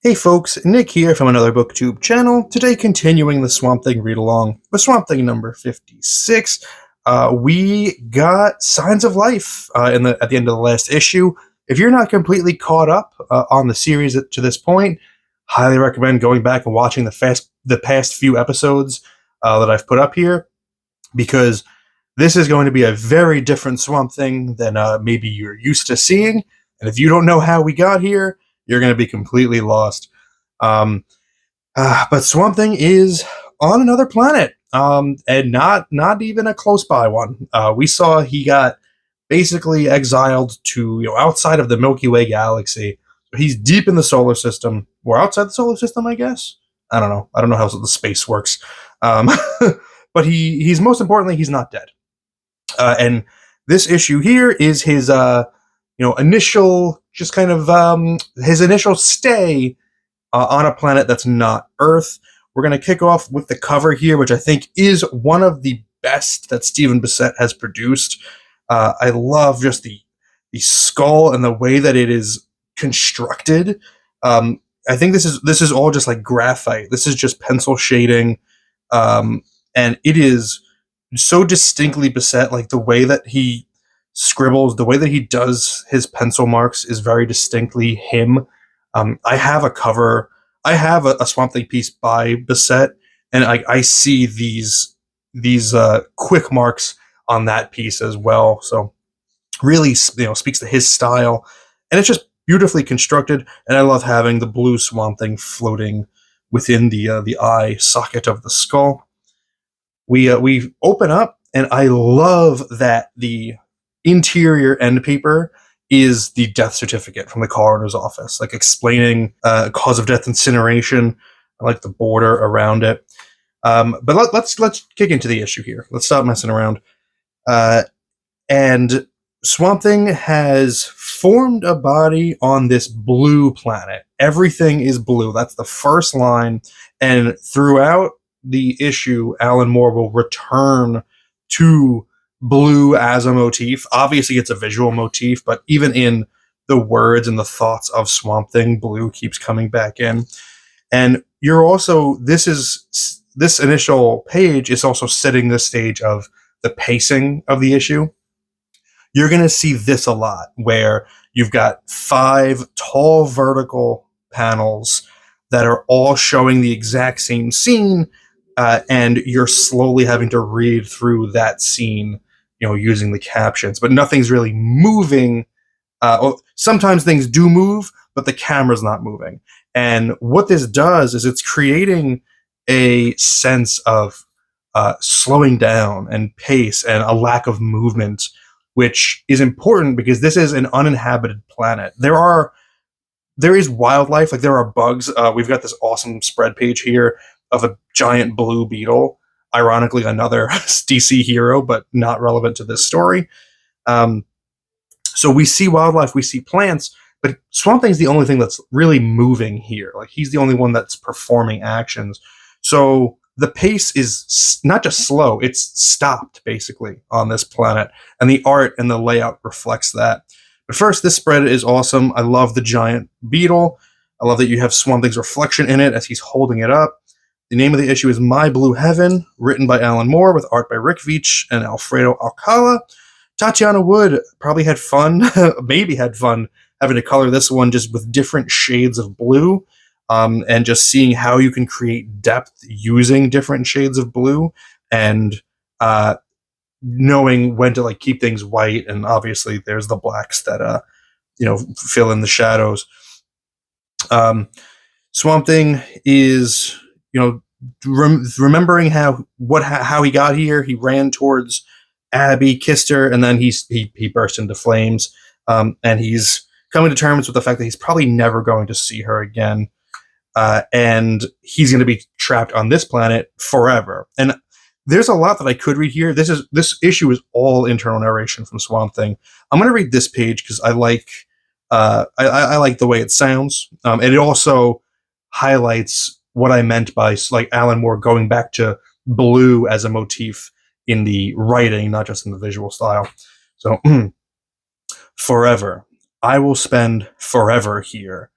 Hey folks, Nick here from Another BookTube channel. Today continuing the Swamp Thing read-along with Swamp Thing number 56. We got Signs of Life at the end of the last issue. If you're not completely caught up on the series to this point, highly recommend going back and watching the past few episodes that I've put up here, because this is going to be a very different Swamp Thing than maybe you're used to seeing. And if you don't know how we got here, you're going to be completely lost. But Swamp Thing is on another planet, and not even a close by one. We saw he got basically exiled to outside of the Milky Way galaxy. He's deep in the solar system, or outside the solar system, I guess. I don't know. I don't know how the space works. But he's most importantly, he's not dead. And this issue here is his initial, just kind of his initial stay on a planet that's not Earth. We're going to kick off with the cover here, which I think is one of the best that Stephen Bissette has produced. I love just the skull and the way that it is constructed. I think this is all just like graphite. This is just pencil shading, and it is so distinctly Bissette. Like the way that he scribbles, the way that he does his pencil marks is very distinctly him. I have a Swamp Thing piece by Bissette, and I see these quick marks on that piece as well. So really, speaks to his style, and it's just beautifully constructed. And I love having the blue Swamp Thing floating within the eye socket of the skull. We open up, and I love that the interior end paper is the death certificate from the coroner's office, like explaining cause of death, incineration. I like the border around it. But let's kick into the issue here. Let's stop messing around. And Swamp Thing has formed a body on this blue planet. Everything is blue. That's the first line. And throughout the issue, Alan Moore will return to blue as a motif. Obviously, it's a visual motif, but even in the words and the thoughts of Swamp Thing, blue keeps coming back in. And you're also, this initial page is also setting the stage of the pacing of the issue. You're going to see this a lot, where you've got 5 tall vertical panels that are all showing the exact same scene, and you're slowly having to read through that scene, using the captions, but nothing's really moving. Sometimes things do move, but the camera's not moving. And what this does is it's creating a sense of slowing down and pace and a lack of movement, which is important because this is an uninhabited planet. There is wildlife, like there are bugs. We've got this awesome spread page here of a giant blue beetle. Ironically, another DC hero, but not relevant to this story. So we see wildlife, we see plants, but Swamp Thing's the only thing that's really moving here. Like, he's the only one that's performing actions. So the pace is not just slow, it's stopped, basically, on this planet. And the art and the layout reflects that. But first, this spread is awesome. I love the giant beetle. I love that you have Swamp Thing's reflection in it as he's holding it up. The name of the issue is My Blue Heaven, written by Alan Moore with art by Rick Veitch and Alfredo Alcala. Tatiana Wood probably had fun, maybe had fun, having to color this one just with different shades of blue, and just seeing how you can create depth using different shades of blue, and knowing when to keep things white, and obviously there's the blacks that fill in the shadows. Swamp Thing is remembering how he got here. He ran towards Abby, kissed her, and then he burst into flames. And he's coming to terms with the fact that he's probably never going to see her again. And he's going to be trapped on this planet forever. And there's a lot that I could read here. This issue is all internal narration from Swamp Thing. I'm going to read this page because I like the way it sounds. And it also highlights what I meant by Alan Moore going back to blue as a motif in the writing, not just in the visual style. So, forever. I will spend forever here.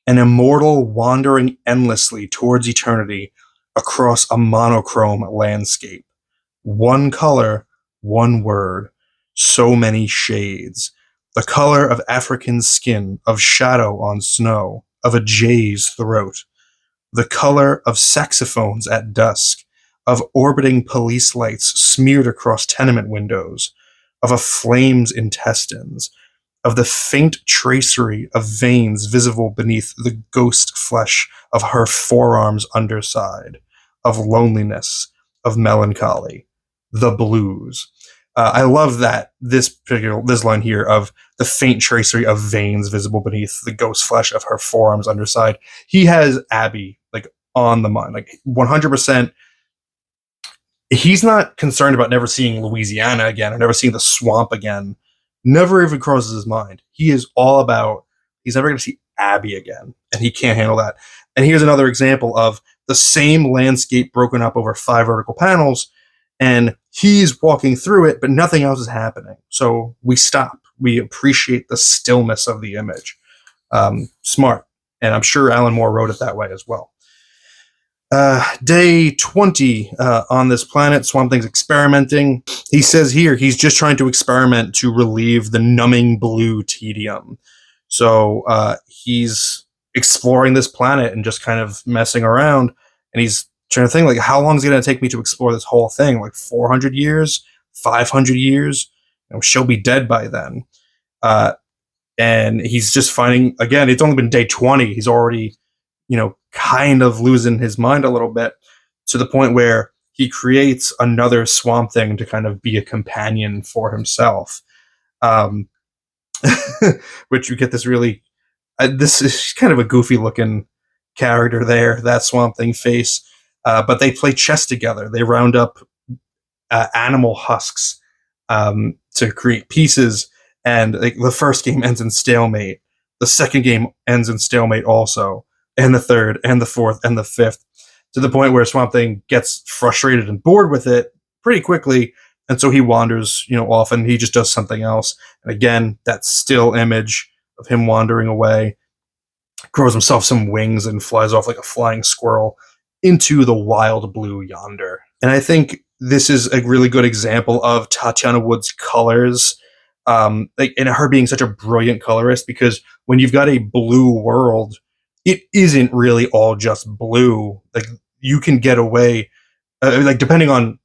an immortal wandering endlessly towards eternity across a monochrome landscape. One color, one word, so many shades. The color of African skin, of shadow on snow, of a jay's throat. The color of saxophones at dusk, of orbiting police lights smeared across tenement windows, of a flame's intestines, of the faint tracery of veins visible beneath the ghost flesh of her forearm's underside, of loneliness, of melancholy, the blues. I love that this line here of the faint tracery of veins visible beneath the ghost flesh of her forearm's underside. He has Abby like on the mind, like 100%. He's not concerned about never seeing Louisiana again or never seeing the swamp again. Never even crosses his mind. He is all about he's never going to see Abby again, and he can't handle that. And here's another example of the same landscape broken up over 5 vertical panels, and he's walking through it, but nothing else is happening. So we stop. We appreciate the stillness of the image. Smart. And I'm sure Alan Moore wrote it that way as well. Day 20 on this planet, Swamp Thing's experimenting. He says here he's just trying to experiment to relieve the numbing blue tedium. So he's exploring this planet and just kind of messing around. And he's trying to think, like, how long is it going to take me to explore this whole thing? Like 400 years? 500 years? You know, she'll be dead by then. And he's just finding, again, it's only been day 20. He's already, kind of losing his mind a little bit to the point where he creates another Swamp Thing to kind of be a companion for himself. Which you get this really, this is kind of a goofy looking character there, that Swamp Thing face. But they play chess together. They round up animal husks to create pieces. And the first game ends in stalemate. The second game ends in stalemate also. And the third, and the fourth, and the fifth, to the point where Swamp Thing gets frustrated and bored with it pretty quickly, and so he wanders, off, and he just does something else. And again, that still image of him wandering away, grows himself some wings and flies off like a flying squirrel into the wild blue yonder. And I think this is a really good example of Tatiana Wood's colors, and her being such a brilliant colorist, because when you've got a blue world, it isn't really all just blue. Like, you can get away, depending on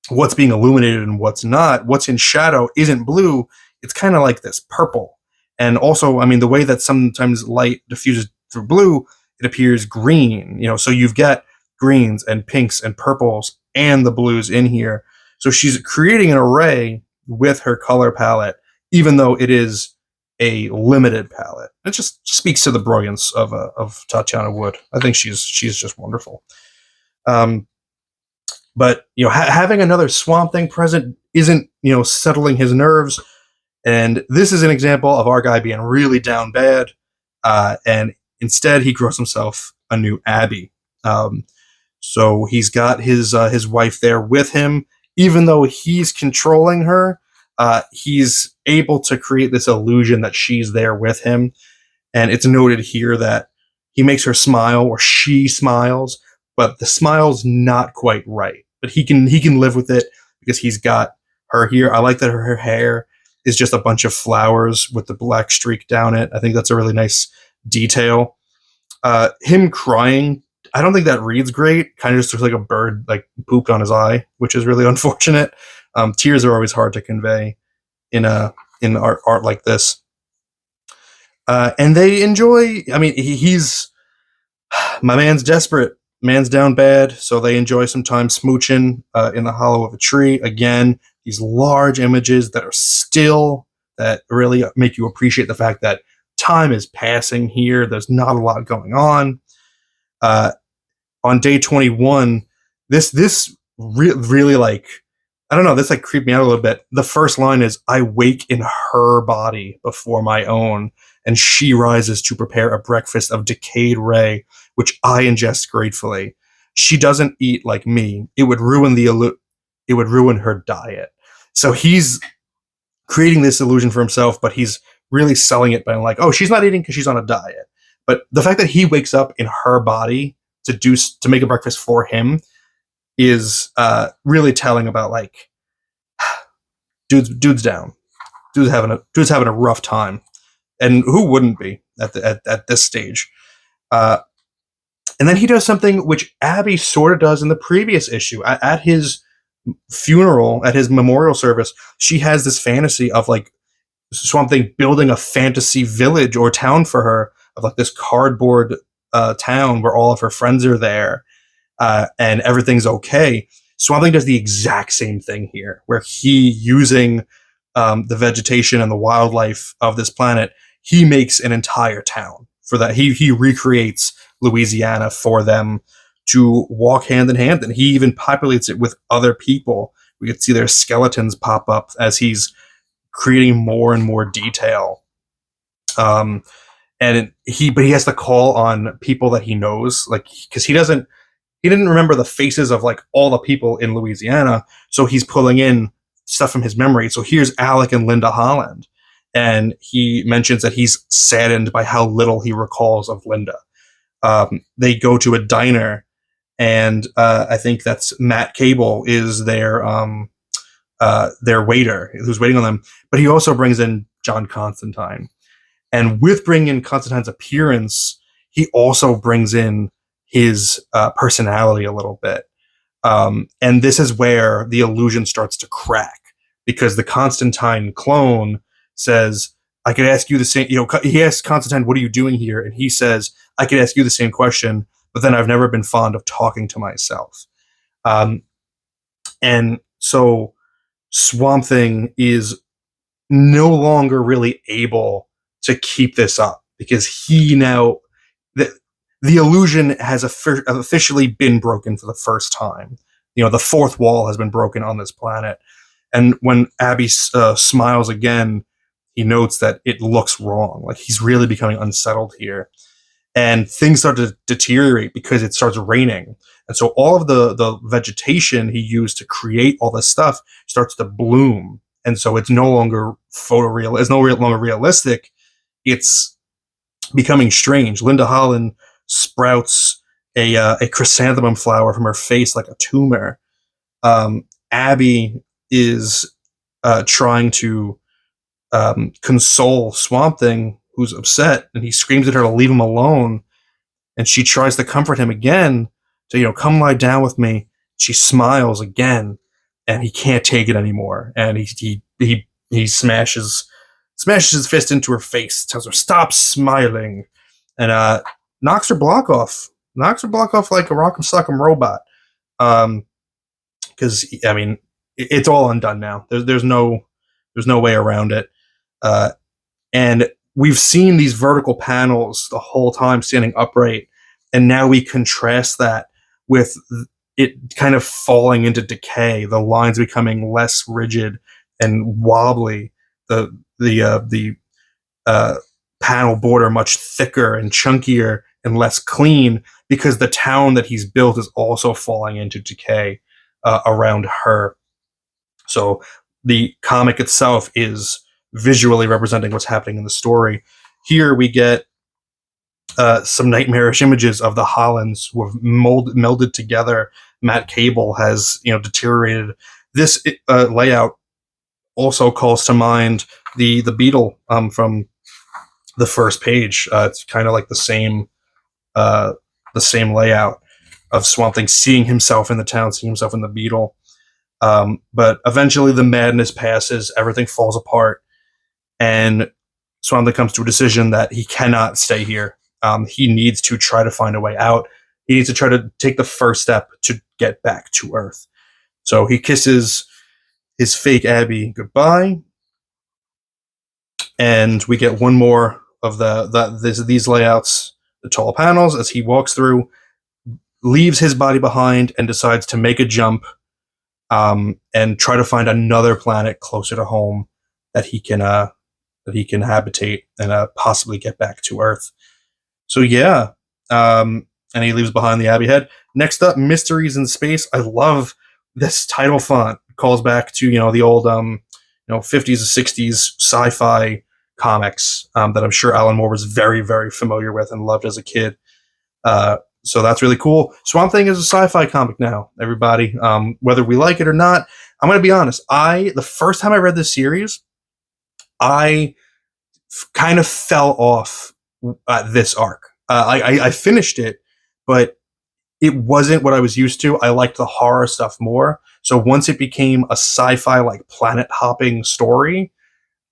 what's being illuminated and what's not, what's in shadow isn't blue. It's kind of like this purple. And also, the way that sometimes light diffuses through blue, it appears green, so you've got greens and pinks and purples and the blues in here. So she's creating an array with her color palette, even though it is a limited palette. It just speaks to the brilliance of Tatiana Wood. I think she's just wonderful. But having another Swamp Thing present isn't settling his nerves, and this is an example of our guy being really down bad, and instead he grows himself a new Abby. So he's got his wife there with him, even though he's controlling her. He's able to create this illusion that she's there with him. And it's noted here that he makes her smile, or she smiles, but the smile's not quite right. But he can live with it because he's got her here. I like that her hair is just a bunch of flowers with the black streak down it. I think that's a really nice detail. Him crying, I don't think that reads great. Kind of just looks like a bird pooped on his eye, which is really unfortunate. Tears are always hard to convey in art like this. And they enjoy, he's, my man's desperate, man's down bad, so they enjoy some time smooching in the hollow of a tree. Again, these large images that are still, that really make you appreciate the fact that time is passing here. There's not a lot going on. On day 21, this really I don't know, this creeped me out a little bit. The first line is, "I wake in her body before my own, and she rises to prepare a breakfast of decayed ray, which I ingest gratefully. She doesn't eat like me. It would ruin her diet." So he's creating this illusion for himself, but he's really selling it by oh, she's not eating because she's on a diet. But the fact that he wakes up in her body to make a breakfast for him is really telling about like dude's down, dude's having a rough time, and who wouldn't be at this stage? Uh, and then he does something which Abby sort of does in the previous issue at his funeral, at his memorial service. She has this fantasy of like Swamp Thing building a fantasy village or town for her, of like this cardboard town where all of her friends are there, and everything's okay. Swamp Thing does the exact same thing here, where he, using the vegetation and the wildlife of this planet, he makes an entire town for that. He recreates Louisiana for them to walk hand in hand, and he even populates it with other people. We can see their skeletons pop up as he's creating more and more detail. But he has to call on people that he knows, like, because he didn't remember the faces of like all the people in Louisiana, so he's pulling in stuff from his memory. So here's Alec and Linda Holland, and he mentions that he's saddened by how little he recalls of Linda. They go to a diner, and I think that's Matt Cable is their waiter who's waiting on them. But he also brings in John Constantine, and with bringing in Constantine's appearance, he also brings in his personality a little bit. And this is where the illusion starts to crack, because the Constantine clone says, I could ask you the same, he asks Constantine, what are you doing here? And he says, I could ask you the same question, but then I've never been fond of talking to myself. And so Swamp Thing is no longer really able to keep this up, because he now, the illusion has officially been broken for the first time. The fourth wall has been broken on this planet. And when Abby smiles again, he notes that it looks wrong. Like, he's really becoming unsettled here. And things start to deteriorate because it starts raining. And so all of the vegetation he used to create all this stuff starts to bloom. And so it's no longer photoreal. It's no longer realistic. It's becoming strange. Linda Holland sprouts a chrysanthemum flower from her face like a tumor. Abby is trying to console Swamp Thing, who's upset, and he screams at her to leave him alone. And she tries to comfort him again to, come lie down with me. She smiles again, and he can't take it anymore. And he smashes his fist into her face, tells her, stop smiling, and knocks her block off like a rock'em sock'em robot. Because it's all undone now. There's no way around it. And we've seen these vertical panels the whole time standing upright, and now we contrast that with it kind of falling into decay, the lines becoming less rigid and wobbly, the panel border much thicker and chunkier and less clean, because the town that he's built is also falling into decay around her. So the comic itself is visually representing what's happening in the story. Here we get some nightmarish images of the Hollands who have melded together. Matt Cable has deteriorated. This layout also calls to mind the Beetle from the first page. It's kind of like the same layout of Swamp Thing seeing himself in the town, seeing himself in the Beetle. But eventually the madness passes, everything falls apart, and Swamp Thing comes to a decision that he cannot stay here. He needs to try to find a way out. He needs to try to take the first step to get back to Earth. So he kisses his fake Abby goodbye, and we get one more of these layouts, the tall panels, as he walks through, leaves his body behind, and decides to make a jump and try to find another planet closer to home that he can habitate and possibly get back to Earth. So yeah, and he leaves behind the Abbey Head. Next up, Mysteries in Space. I love this title font. It calls back to the old 50s and 60s sci-fi comics that I'm sure Alan Moore was very, very familiar with and loved as a kid. So that's really cool. Swamp Thing is a sci-fi comic now, everybody. Whether we like it or not, I'm going to be honest. The first time I read this series, I kind of fell off this arc. I finished it, but it wasn't what I was used to. I liked the horror stuff more. So once it became a sci-fi, like planet hopping story,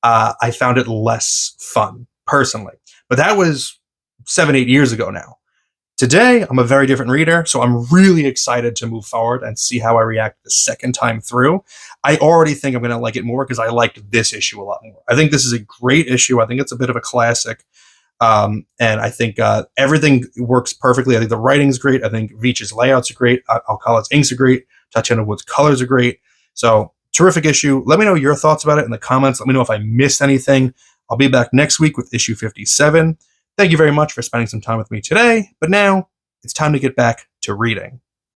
I found it less fun personally. But that was 7-8 years ago now. Today, I'm a very different reader, so I'm really excited to move forward and see how I react the second time through. I already think I'm going to like it more because I liked this issue a lot more. I think this is a great issue. I think it's a bit of a classic. And I think everything works perfectly. I think the writing's great. I think Veitch's layouts are great. Alcala's inks are great. Tatiana Wood's colors are great. So, terrific issue. Let me know your thoughts about it in the comments. Let me know if I missed anything. I'll be back next week with issue 57. Thank you very much for spending some time with me today, but now it's time to get back to reading.